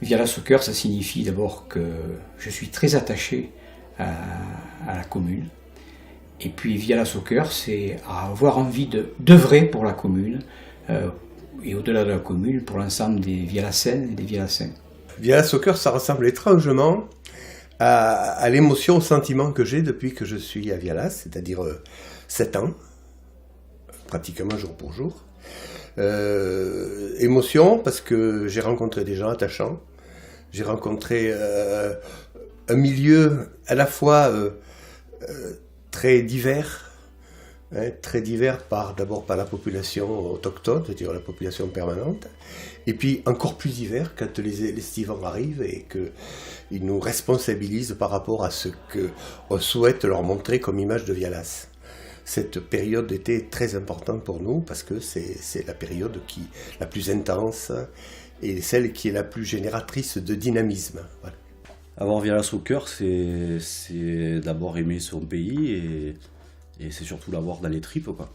Vialas au cœur, ça signifie d'abord que je suis très attaché à la commune. Et puis Vialas au cœur, c'est avoir envie d'œuvrer pour la commune, et au-delà de la commune, pour l'ensemble des Vialascennes et des Vialascens. Vialas au cœur, ça ressemble étrangement à l'émotion, au sentiment que j'ai depuis que je suis à Vialas, c'est-à-dire 7 ans, pratiquement jour pour jour. Émotion parce que j'ai rencontré des gens attachants, j'ai rencontré un milieu à la fois très divers, très divers d'abord par la population autochtone, c'est-à-dire la population permanente, et puis encore plus divers quand les estivants arrivent et qu'ils nous responsabilisent par rapport à ce qu'on souhaite leur montrer comme image de Vialas. Cette période était très importante pour nous parce que c'est la période la plus intense et celle qui est la plus génératrice de dynamisme. Voilà. Avoir Vialas au cœur, c'est d'abord aimer son pays et c'est surtout l'avoir dans les tripes, quoi.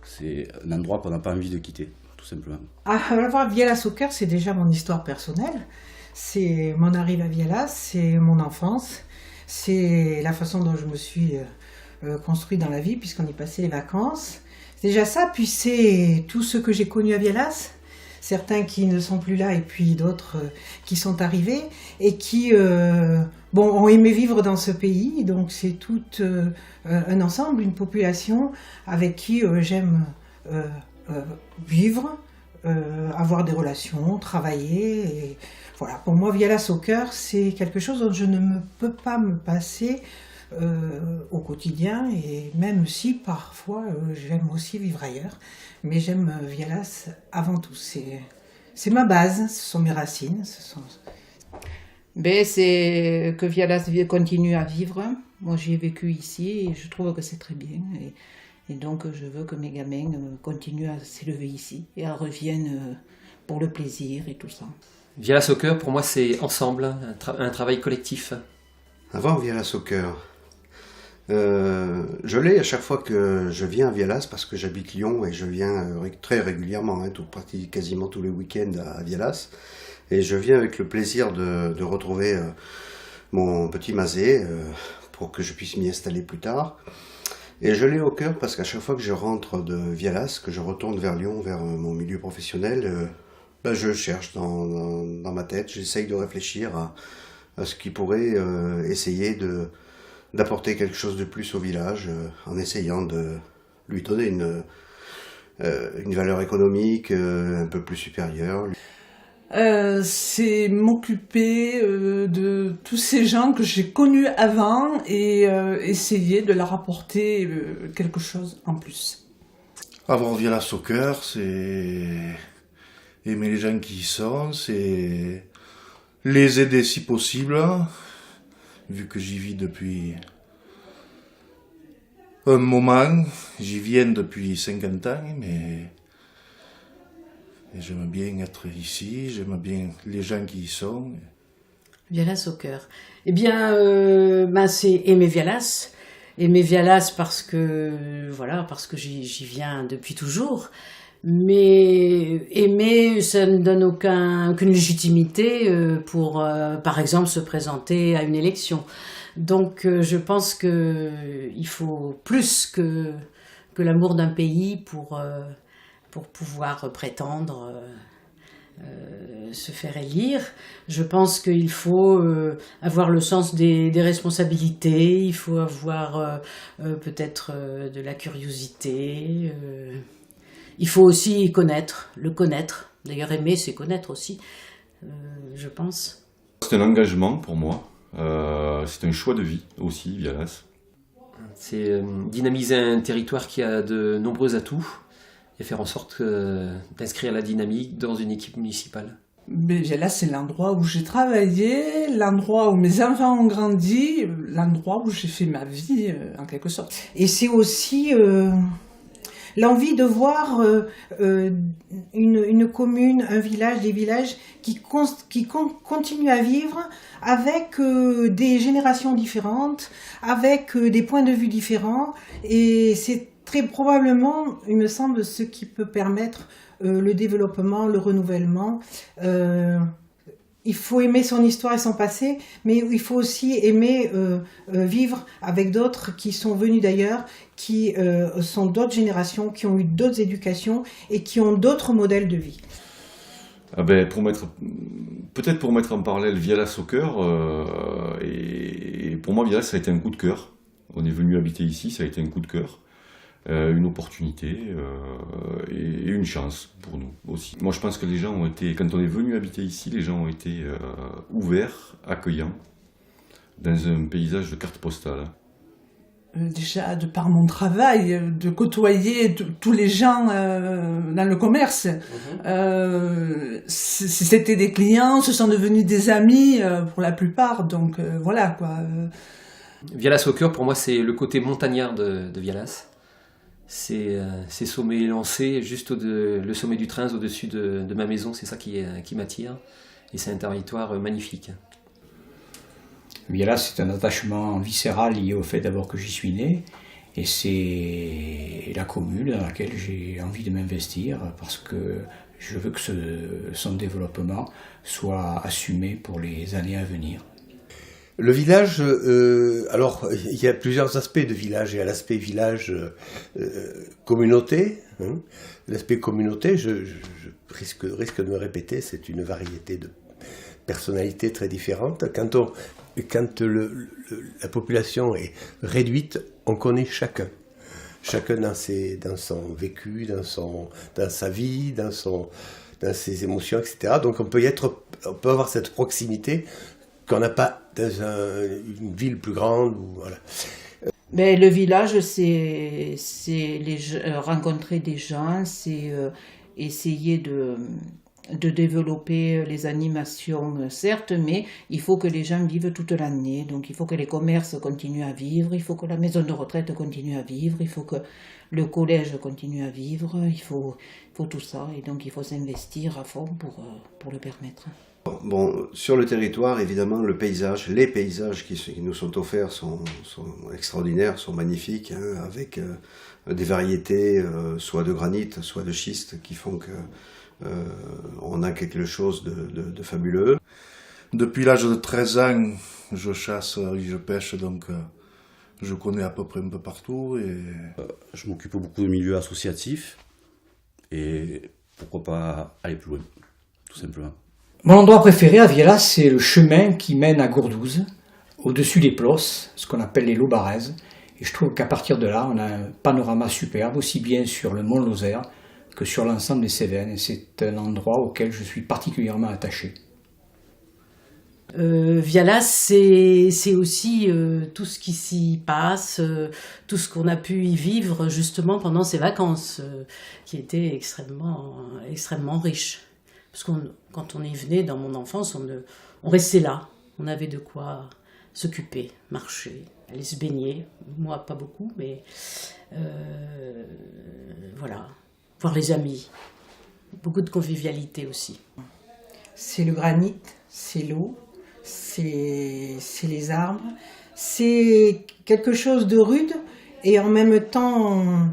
C'est un endroit qu'on n'a pas envie de quitter, tout simplement. Avoir Vialas au cœur, c'est déjà mon histoire personnelle. C'est mon arrivée à Vialas, c'est mon enfance, c'est la façon dont je me suis construit dans la vie, puisqu'on y passait les vacances. C'est déjà ça, puis c'est tout ce que j'ai connu à Vialas. Certains qui ne sont plus là et puis d'autres qui sont arrivés et qui ont aimé vivre dans ce pays. Donc c'est tout un ensemble, une population avec qui j'aime vivre, avoir des relations, travailler. Et voilà. Pour moi, Vialas au cœur, c'est quelque chose dont je ne peux pas me passer au quotidien, et même si parfois j'aime aussi vivre ailleurs, mais j'aime Vialas avant tout. C'est ma base, ce sont mes racines. C'est que Vialas continue à vivre. Moi j'y ai vécu ici et je trouve que c'est très bien. Et donc je veux que mes gamins continuent à s'élever ici et reviennent pour le plaisir et tout ça. Vialas au cœur, pour moi, c'est ensemble, un travail collectif. Avoir Vialas au cœur. Je l'ai à chaque fois que je viens à Vialas parce que j'habite Lyon et je viens très régulièrement, quasiment tous les week-ends à Vialas. Et je viens avec le plaisir de retrouver mon petit Mazé pour que je puisse m'y installer plus tard. Et je l'ai au cœur parce qu'à chaque fois que je rentre de Vialas, que je retourne vers Lyon, vers mon milieu professionnel, je cherche dans ma tête, j'essaye de réfléchir à ce qui pourrait essayer d'apporter quelque chose de plus au village, en essayant de lui donner une valeur économique un peu plus supérieure. C'est m'occuper de tous ces gens que j'ai connus avant et essayer de leur apporter quelque chose en plus. Avoir Vialas au cœur, c'est aimer les gens qui y sont, c'est les aider si possible, vu que j'y vis depuis un moment, j'y viens depuis 50 ans, mais j'aime bien être ici, j'aime bien les gens qui y sont. Vialas au cœur. Eh bien, c'est aimer Vialas parce que j'y viens depuis toujours. Mais aimer, ça ne donne aucune légitimité pour, par exemple, se présenter à une élection. Donc, je pense qu'il faut plus que l'amour d'un pays pour pouvoir prétendre se faire élire. Je pense qu'il faut avoir le sens des responsabilités, il faut avoir peut-être de la curiosité. Il faut aussi le connaître. D'ailleurs, aimer, c'est connaître aussi, je pense. C'est un engagement pour moi. C'est un choix de vie aussi, Vialas. C'est dynamiser un territoire qui a de nombreux atouts et faire en sorte d'inscrire la dynamique dans une équipe municipale. Mais Vialas, c'est l'endroit où j'ai travaillé, l'endroit où mes enfants ont grandi, l'endroit où j'ai fait ma vie, en quelque sorte. Et c'est aussi l'envie de voir une commune, un village, des villages qui continuent à vivre avec des générations différentes, avec des points de vue différents. Et c'est très probablement, il me semble, ce qui peut permettre le développement, le renouvellement. il faut aimer son histoire et son passé, mais il faut aussi aimer vivre avec d'autres qui sont venus d'ailleurs, qui sont d'autres générations, qui ont eu d'autres éducations et qui ont d'autres modèles de vie. Ah ben, peut-être pour mettre en parallèle Vialas Soccer, et pour moi Vialas ça a été un coup de cœur. On est venu habiter ici, ça a été un coup de cœur. Une opportunité et une chance pour nous aussi. Moi je pense que les gens ont été, quand on est venu habiter ici, les gens ont été ouverts, accueillants, dans un paysage de carte postale. Déjà, de par mon travail, de côtoyer tous les gens dans le commerce, c'était des clients, ce sont devenus des amis pour la plupart, donc voilà quoi. Vialas Soccer, pour moi, c'est le côté montagnard de Vialas. C'est ces sommets élancés, juste le sommet du Trins au-dessus de ma maison, c'est ça qui m'attire. Et c'est un territoire magnifique. Vialas, c'est un attachement viscéral lié au fait d'abord que j'y suis né, et c'est la commune dans laquelle j'ai envie de m'investir, parce que je veux que son développement soit assumé pour les années à venir. Le village, alors il y a plusieurs aspects de village. Il y a l'aspect village communauté. L'aspect communauté, je risque de me répéter, c'est une variété de personnalités très différentes. Quand la population est réduite, on connaît chacun. Chacun dans son vécu, dans sa vie, dans ses émotions, etc. Donc on peut avoir cette proximité qu'on n'a pas dans une ville plus grande. Voilà. Ben, le village, c'est rencontrer des gens, c'est essayer de développer les animations, certes, mais il faut que les gens vivent toute l'année. Donc il faut que les commerces continuent à vivre, il faut que la maison de retraite continue à vivre, il faut que le collège continue à vivre, il faut tout ça. Et donc il faut s'investir à fond pour le permettre. Bon, sur le territoire, évidemment, les paysages qui nous sont offerts sont extraordinaires, sont magnifiques, hein, avec des variétés, soit de granit, soit de schiste, qui font que on a quelque chose de fabuleux. Depuis l'âge de 13 ans, je chasse et je pêche, donc je connais à peu près un peu partout. Et je m'occupe beaucoup de milieux associatifs, et pourquoi pas aller plus loin, tout simplement. Mon endroit préféré à Vialas, c'est le chemin qui mène à Gourdouze, au-dessus des Plosses, ce qu'on appelle les Laubaraises. Et je trouve qu'à partir de là, on a un panorama superbe, aussi bien sur le Mont Lozère que sur l'ensemble des Cévennes. Et c'est un endroit auquel je suis particulièrement attaché. Vialas, c'est aussi tout ce qui s'y passe, tout ce qu'on a pu y vivre justement pendant ces vacances, qui étaient extrêmement riches. Parce que quand on y venait dans mon enfance, on restait là. On avait de quoi s'occuper, marcher, aller se baigner. Moi, pas beaucoup, mais voilà. Voir les amis. Beaucoup de convivialité aussi. C'est le granit, c'est l'eau, c'est les arbres. C'est quelque chose de rude et en même temps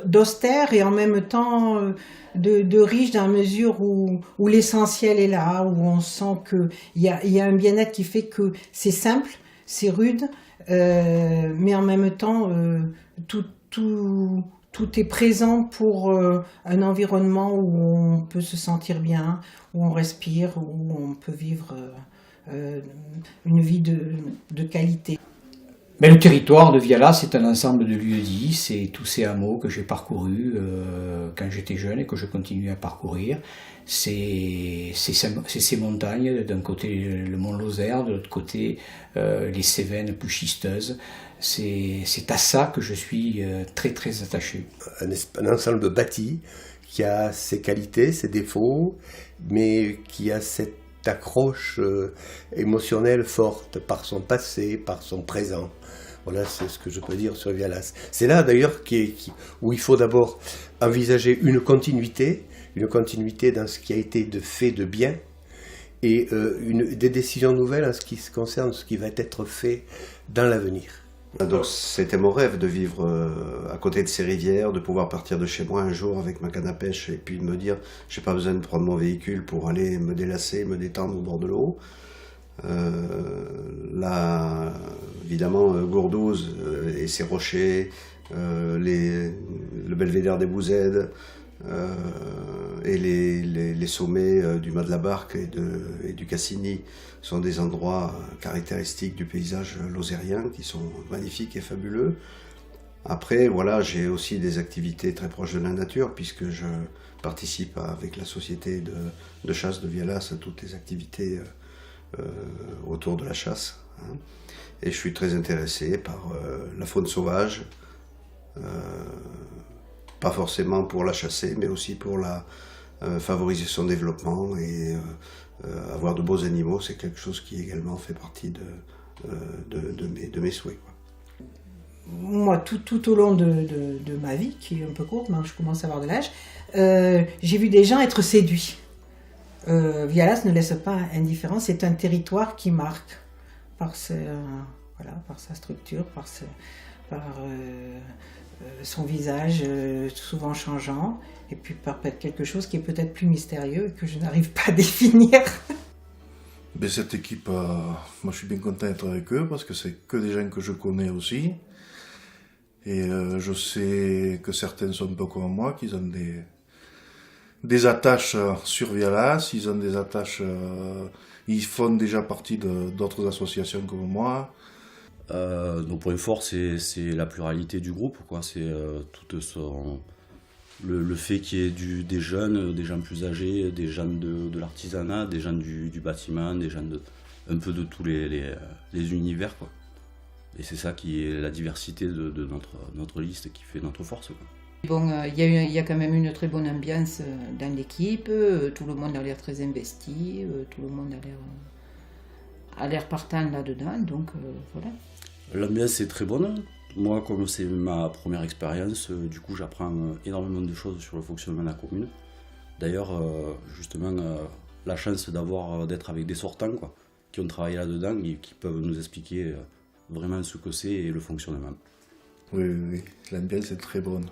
d'austère et en même temps de riche dans la mesure où l'essentiel est là, où on sent qu'il y a un bien-être qui fait que c'est simple, c'est rude, mais en même temps tout est présent pour un environnement où on peut se sentir bien, où on respire, où on peut vivre une vie de qualité. Mais le territoire de Vialas, c'est un ensemble de lieux-dits, c'est tous ces hameaux que j'ai parcourus quand j'étais jeune et que je continue à parcourir. C'est ces montagnes, d'un côté le Mont Lozère, de l'autre côté les Cévennes plus schisteuses. C'est à ça que je suis très très attaché. Un ensemble bâti qui a ses qualités, ses défauts, mais qui a cette accroche émotionnelle forte par son passé, par son présent. Voilà, c'est ce que je peux dire sur Vialas. C'est là d'ailleurs où il faut d'abord envisager une continuité dans ce qui a été fait de bien, et des décisions nouvelles en ce qui concerne ce qui va être fait dans l'avenir. Donc c'était mon rêve de vivre à côté de ces rivières, de pouvoir partir de chez moi un jour avec ma canne à pêche et puis de me dire j'ai pas besoin de prendre mon véhicule pour aller me délasser, me détendre au bord de l'eau. Là, évidemment, Gourdouze et ses rochers, le belvédère des Bouzèdes et les sommets du Mas de la Barque et du Cassini sont des endroits caractéristiques du paysage lozérien qui sont magnifiques et fabuleux. Après, voilà, j'ai aussi des activités très proches de la nature puisque je participe avec la société de chasse de Vialas à toutes les activités autour de la chasse. Hein. Et je suis très intéressé par la faune sauvage, pas forcément pour la chasser, mais aussi pour favoriser son développement et avoir de beaux animaux, c'est quelque chose qui également fait partie de mes souhaits, quoi. Moi, tout au long de ma vie, qui est un peu courte, maintenant je commence à avoir de l'âge, j'ai vu des gens être séduits. Vialas ne laisse pas indifférent, c'est un territoire qui marque par sa structure, par son visage souvent changeant, et puis par quelque chose qui est peut-être plus mystérieux et que je n'arrive pas à définir. Ben, cette équipe, moi je suis bien content d'être avec eux parce que c'est que des gens que je connais aussi. Et je sais que certains sont un peu comme moi, qu'ils ont des attaches sur Vialas, ils ont des attaches, ils font déjà partie d'autres associations comme moi. Nos points forts, c'est la pluralité du groupe, quoi. C'est le fait qu'il y ait des jeunes, des gens plus âgés, des gens de l'artisanat, des gens du bâtiment, des gens un peu de tous les univers, quoi. Et c'est ça qui est la diversité de notre liste qui fait notre force, quoi. Bon, il y a quand même une très bonne ambiance dans l'équipe, tout le monde a l'air très investi, tout le monde a l'air partant là-dedans, donc voilà. L'ambiance est très bonne. Moi, comme c'est ma première expérience, du coup j'apprends énormément de choses sur le fonctionnement de la commune. D'ailleurs, justement, la chance d'être avec des sortants, quoi, qui ont travaillé là-dedans et qui peuvent nous expliquer vraiment ce que c'est et le fonctionnement. Oui, l'ambiance est très bonne.